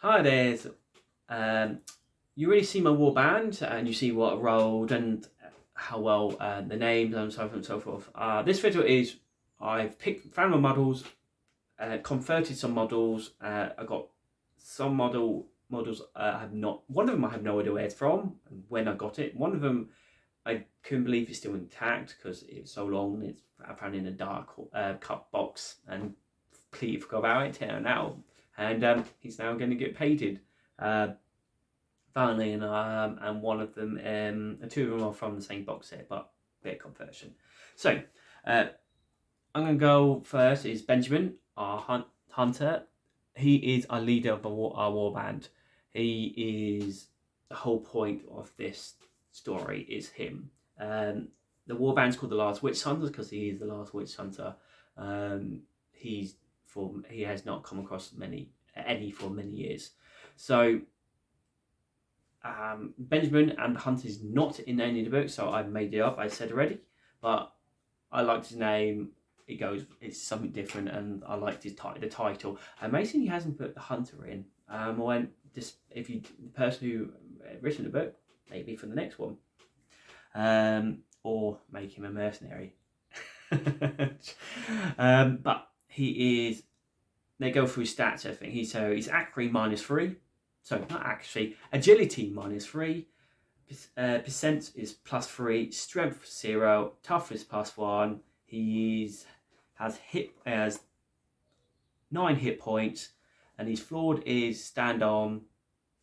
Hi there. Um, you really see my war band and you see what I rolled and how well the names and so on and so forth. This video is I've found my models, converted some models. I got some models. I have not. One of them I have no idea where it's from and when I got it. One of them I couldn't believe it's still intact because it's so long. I found it in a dark cut box and completely forgot about it. And he's now going to get painted. Uh, Finally, and one of them, two of them are from the same box set, but bit of conversion. So, uh, I'm going to go first. Is Benjamin, our hunter. He is our leader of our war band. He is the whole point of this story. Is him. The war band's called the Last Witch Hunter because he is the last witch hunter. He has not come across any for many years. So Benjamin and the Hunt is not in any of the books, so I've made it up. I said already, but I liked his name. It's something different, and I liked the title. Amazing, he hasn't put the Hunter in. I went just if the person who written the book, maybe for the next one, or make him a mercenary. But he is. They go through stats. I think he's accuracy -3. So not actually agility -3, percent is +3, strength 0, toughness +1. Has 9 hit points, and his flawed is stand on,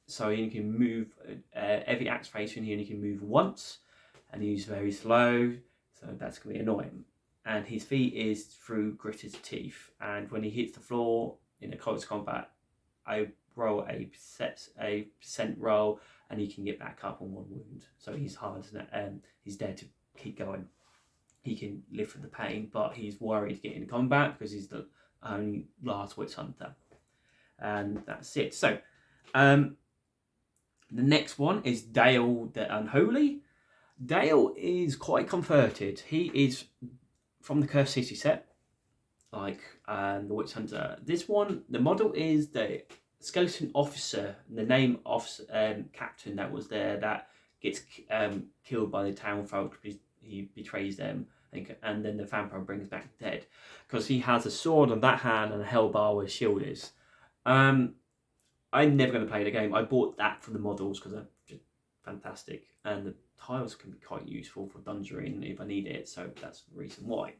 so he can move every activation. He only can move once, and he's very slow, so that's gonna be annoying. And his feat is through gritted teeth, and when he hits the floor in a close combat, I roll a percent roll, and he can get back up on 1 wound. So he's hard, and he's there to keep going. He can live through the pain, but he's worried to get into combat because he's the only last witch hunter, and that's it. So, the next one is Dale the Unholy. Dale is quite converted. He is from the Cursed City set, like the Witch Hunter. This one, the model is the skeleton officer, the name of captain that was there that gets killed by the town folk because he betrays them, and then the vampire brings back dead because he has a sword on that hand and a hell bar where his shield is. I'm never going to play the game. I bought that for the models because they're just fantastic, and the tiles can be quite useful for dungeoning if I need it. So that's the reason why.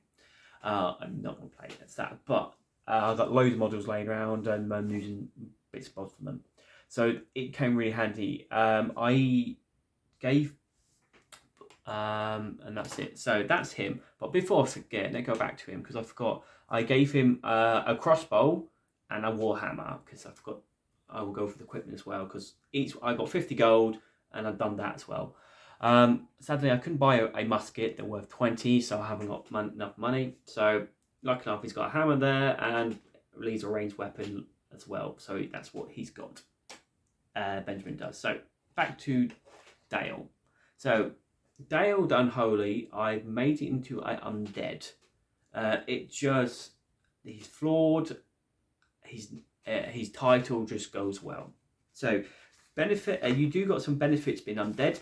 I'm not going to play against that, but I've got loads of models laying around, and I'm using bits and bobs from them, so it came really handy. I gave, and that's it. So that's him. But before I forget, let's go back to him because I forgot. I gave him a crossbow and a warhammer because I forgot. I will go for the equipment as well because I got 50 gold and I've done that as well. Sadly, I couldn't buy a musket that worth 20, so I haven't got enough money. So, lucky enough, he's got a hammer there and leaves a ranged weapon as well. So that's what he's got. Benjamin does. So back to Dale. So Dale the Unholy, I've made it into an undead. He's flawed. His title just goes well. So benefit, you do got some benefits being undead.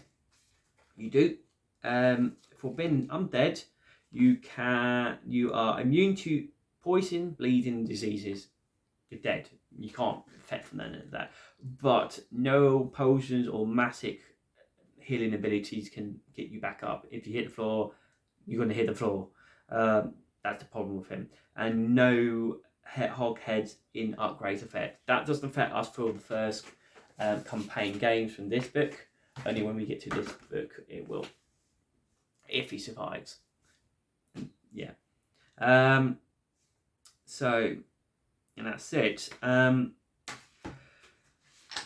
You do. For being undead, you are immune to poison, bleeding, diseases. You're dead. You can't affect from any of that. But no potions or magic healing abilities can get you back up. If you hit the floor, you're going to hit the floor. That's the problem with him. And no hog heads in upgrades effect. That doesn't affect us for the first campaign games from this book. Only when we get to this book it will, if he survives. Yeah. So, and that's it.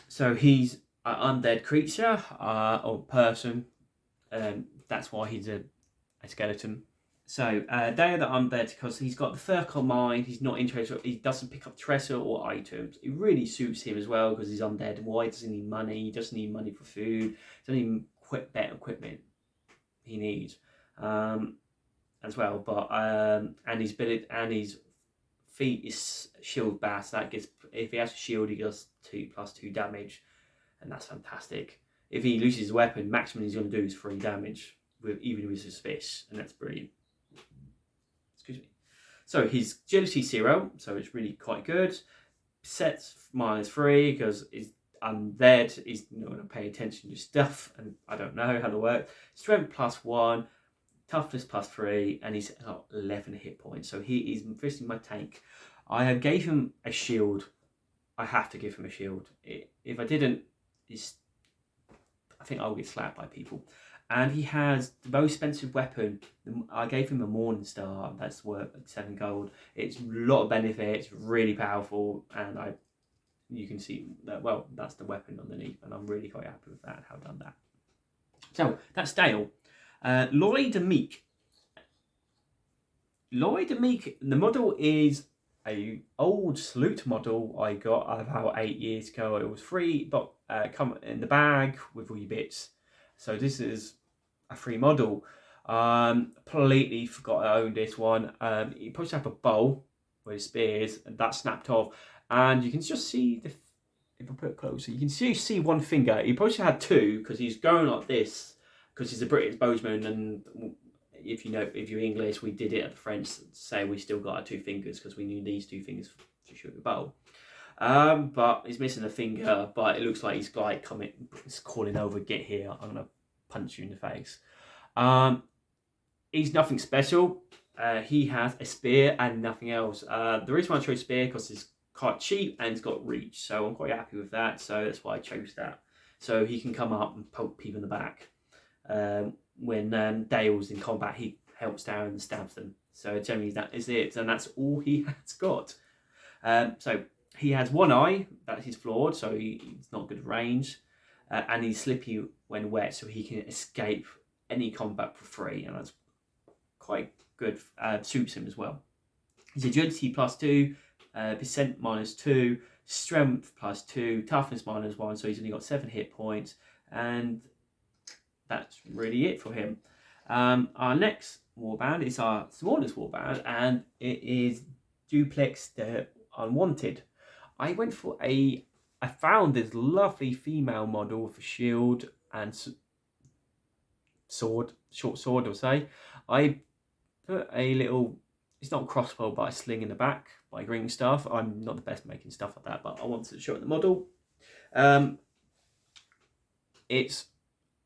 So he's an undead creature or person. That's why he's a skeleton. So they are the undead because he's got the Furcal mind. He's not interested. He doesn't pick up treasure or items. It really suits him as well because he's undead. Why does he need money? He doesn't need money for food. He doesn't even better equipment. He needs as well. But and his feat is shield bash. That gives, if he has a shield, he does 2+2 damage, and that's fantastic. If he loses his weapon, maximum he's going to do is 3 damage, even with his fist, and that's brilliant. Excuse me. So his agility 0, so it's really quite good. Sets -3 because he's undead. He's not going to pay attention to stuff, and I don't know how to work. Strength +1, toughness +3, and he's got 11 hit points. So he is fisting my tank. I have gave him a shield. I have to give him a shield. If I didn't, I think I'll get slapped by people. And he has the most expensive weapon. I gave him a Morning Star. That's worth 7 gold. It's a lot of benefits, really powerful, and you can see that. Well, that's the weapon underneath, and I'm really quite happy with that. How I've done that. So that's Dale. Lloyd and Meek. Lloyd and Meek. The model is a old Salute model I got about 8 years ago. It was free, but come in the bag with all your bits. So this is a free model. Completely forgot I owned this one. You're supposed to have a bow with spears, and that snapped off. And you can just see if I put it closer, you can see one finger. He probably had 2 because he's going like this because he's a British bowsman. And if you're English, we did it at the French. Say we still got our 2 fingers because we knew these 2 fingers to shoot the bow. But he's missing a finger. But it looks like he's like calling over, "Get here! I'm gonna punch you in the face." He's nothing special. He has a spear and nothing else. The reason why I chose spear because it's quite cheap and it's got reach, so I'm quite happy with that. So that's why I chose that. So he can come up and poke people in the back. When Dale's in combat, he helps down and stabs them. So generally that is it, and that's all he has got. So he has one eye, that is flawed, so he's not good at range, and he's slippy when wet, so he can escape any combat for free, and that's quite good. Suits him as well. His agility +2, percent -2, strength +2, toughness -1, so he's only got 7 hit points, and that's really it for him. Our next warband is our smallest warband, and it is Duplex the Unwanted. I found this lovely female model for shield and sword, short sword, I'll say. I put a little, it's not a crossbow, but a sling in the back by Green Stuff. I'm not the best making stuff like that, but I wanted to show it the model.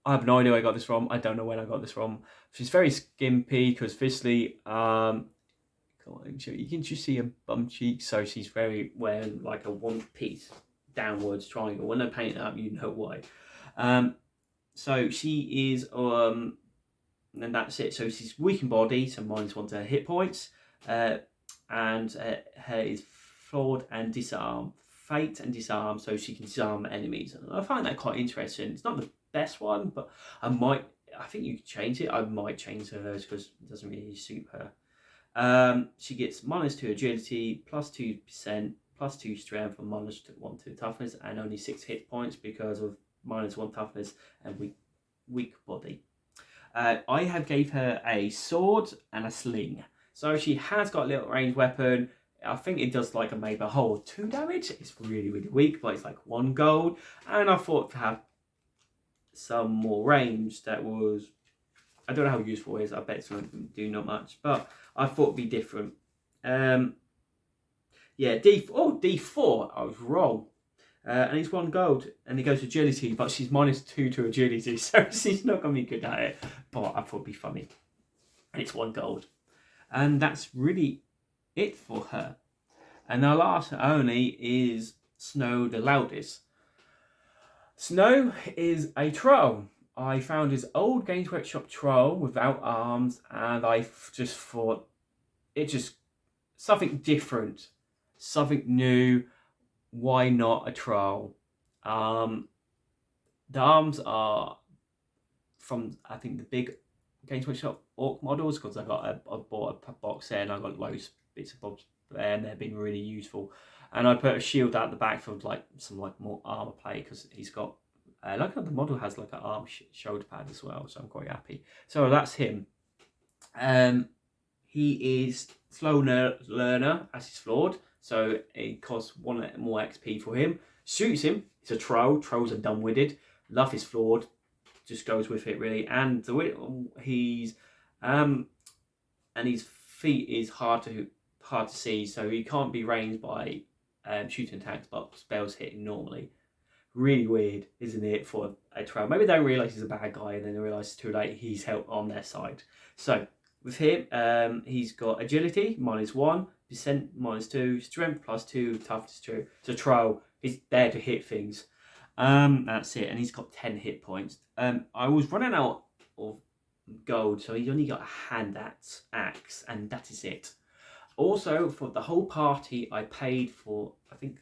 I have no idea where I got this from. I don't know when I got this from. She's very skimpy because firstly, you can just see her bum cheek, so she's very wearing like a one-piece downwards triangle. When I paint it up, you know why. So she is, and that's it. So she's weak in body, so -1 to her hit points, and her is flawed and disarm, fate and disarm, so she can disarm enemies. And I find that quite interesting. It's not the best one, but I think you could change it. I might change hers because it doesn't really suit her. She gets -2 agility, +2%, +2 strength, and -1 to toughness, and only 6 hit points because of -1 toughness and weak body. I have gave her a sword and a sling, so she has got a little ranged weapon. I think it does like maybe a whole 2 damage. It's really, really weak, but it's like 1 gold. And I thought to have some more range that was, I don't know how useful it is. I bet it's going to do not much, but I thought it'd be different. Yeah, D4. I was wrong. And it's 1 gold, and it goes to agility, but she's -2 to agility, so she's not going to be good at it. But I thought it'd be funny. And it's 1 gold. And that's really it for her. And our last only is Snow the Loudest. Snow is a troll. I found his old Games Workshop troll without arms, and I just thought it just something different, something new. Why not a troll? The arms are from, I think, the big Games Workshop orc models, because I bought a box there and I got loads bits of bobs there, and they've been really useful. And I put a shield out the back for some more armor plate, because he's got like the model has like an arm shoulder pad as well, so I'm quite happy. So that's him. he is slow learner as he's flawed, so it costs 1 more XP for him. Suits him. He's a troll. Trolls are dumb-witted. Love is flawed. Just goes with it really, and he's and his feet is hard to see, so he can't be ranged by shooting attacks, but spells hit him normally. Really weird, isn't it, for a troll? Maybe they don't realise he's a bad guy, and then they realise it's too late. He's help on their side. So with him, he's got agility -1, descent -2, strength +2, toughness 2. It's a troll. He's there to hit things. That's it, and he's got 10 hit points. I was running out of gold, so he's only got a hand axe, and that is it. Also, for the whole party, I paid for, I think,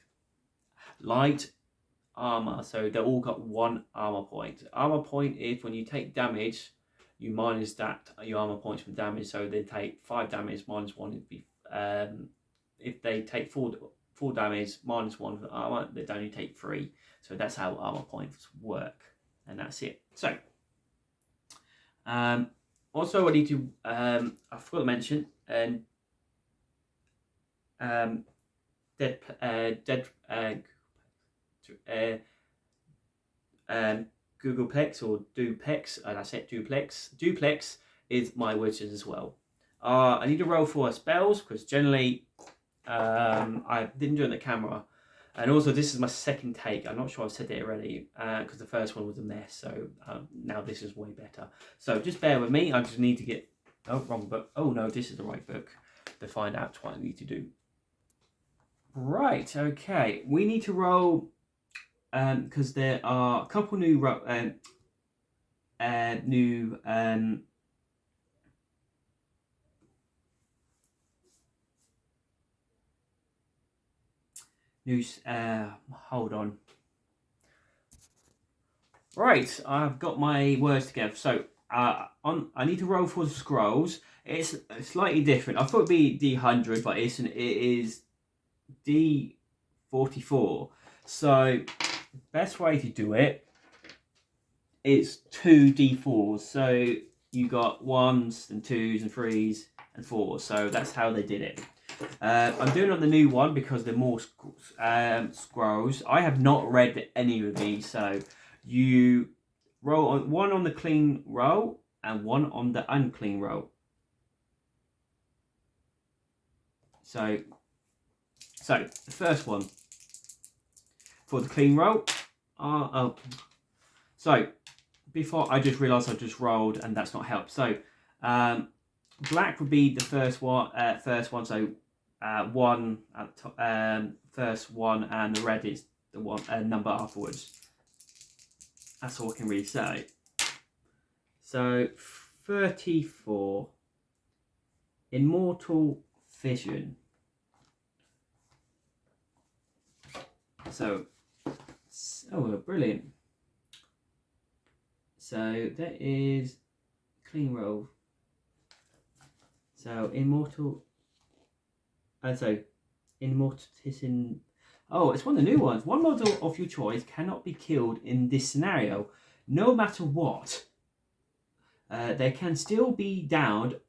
light armor, so they all got 1 armor point. Armor point is when you take damage, you minus that your armor points from damage, so they take 5 damage -1 would be if they take 4 damage -1 for the armor, they'd only take 3. So that's how armor points work, and that's it. So also I need to I forgot to mention Googleplex or Duplex, and I said Duplex. Duplex is my wizard as well. I need to roll for spells because generally I didn't do it on the camera, and also this is my second take. I'm not sure I've said it already because the first one was a mess, so now this is way better. So just bear with me. I just need to get wrong book. Oh no, this is the right book to find out what I need to do. Right, okay. We need to roll because there are a couple new hold on. Right, I've got my words together. So I need to roll for the scrolls. It's slightly different. I thought it'd be D100, but it is D44. So best way to do it is 2 D4s. So you got 1s and 2s and 3s and 4s. So that's how they did it. I'm doing it on the new one because there are more scrolls. I have not read any of these, so you roll on 1 on the clean roll and 1 on the unclean roll. So the first one for the clean roll. So before I just realised I just rolled and that's not helped. So black would be the first one. So 1 at the top, first one, and the red is the one number afterwards. That's all I can really say. So 34. Immortal Vision. So, brilliant. So that is clean roll. So Immortal. Immortism. Oh, it's one of the new ones. One model of your choice cannot be killed in this scenario, no matter what. They can still be downed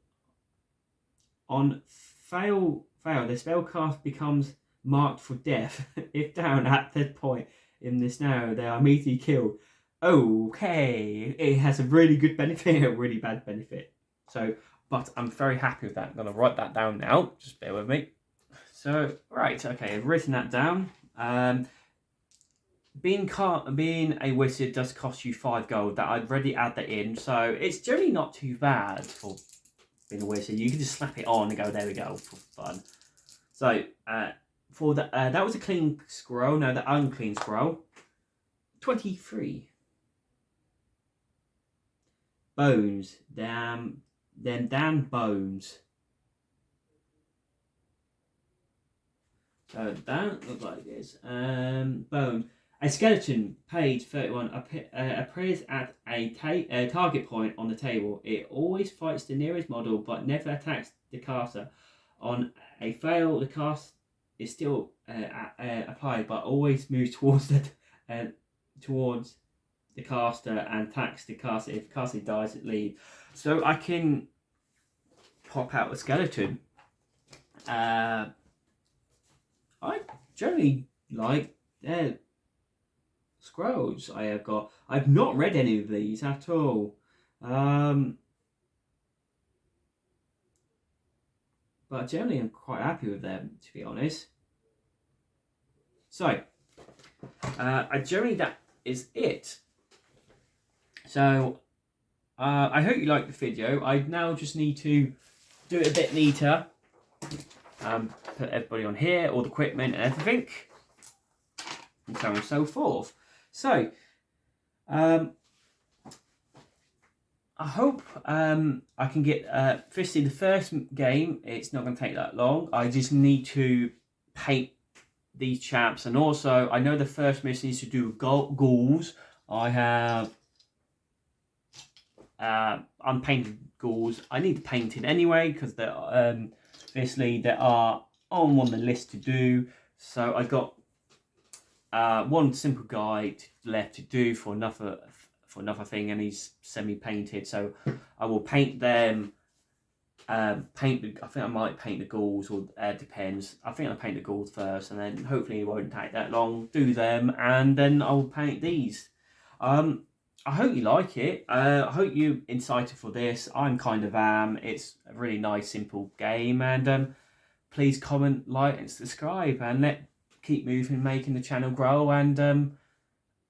on fail. The spellcast becomes marked for death. If down at that point in this scenario, they are immediately killed. Okay, it has a really good benefit and a really bad benefit. So, but I'm very happy with that. I'm going to write that down now. Just bear with me. So, right, okay, I've written that down. Being a wizard does cost you 5 gold. That I'd already add that in. So it's generally not too bad for being a wizard. You can just slap it on and go, there we go, for fun. So, for the that was a clean scroll. Now the unclean scroll. 23. Bones. Damn bones. So that looks like this. Bones. A skeleton, page 31, appears at a target point on the table. It always fights the nearest model, but never attacks the caster. On a fail, the cast is still applied, but always moves towards the caster and attacks the caster. If the caster dies, it leaves. So I can pop out a skeleton. I generally like scrolls I have got. I've not read any of these at all. But generally I'm quite happy with them, to be honest. So, generally that is it. So, I hope you liked the video. I now just need to do it a bit neater. Put everybody on here, all the equipment and everything. And so on and so forth. So, I hope I can get, firstly the first game, it's not going to take that long. I just need to paint these chaps, and also I know the first mission is to do ghouls. I have unpainted ghouls. I need to paint it anyway because they're obviously they are on one of the list to do. So I got one simple guy left to do for another thing, and he's semi-painted. So I will paint them. I think I might paint the ghouls, or depends. I think I'll paint the ghouls first, and then hopefully it won't take that long. Do them, and then I'll paint these. I hope you like it. I hope you're excited for this. I'm kind of It's a really nice, simple game, and please comment, like, and subscribe, and keep moving, making the channel grow, and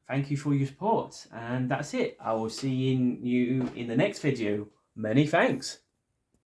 thank you for your support. And that's it. I will see you in the next video. Many thanks.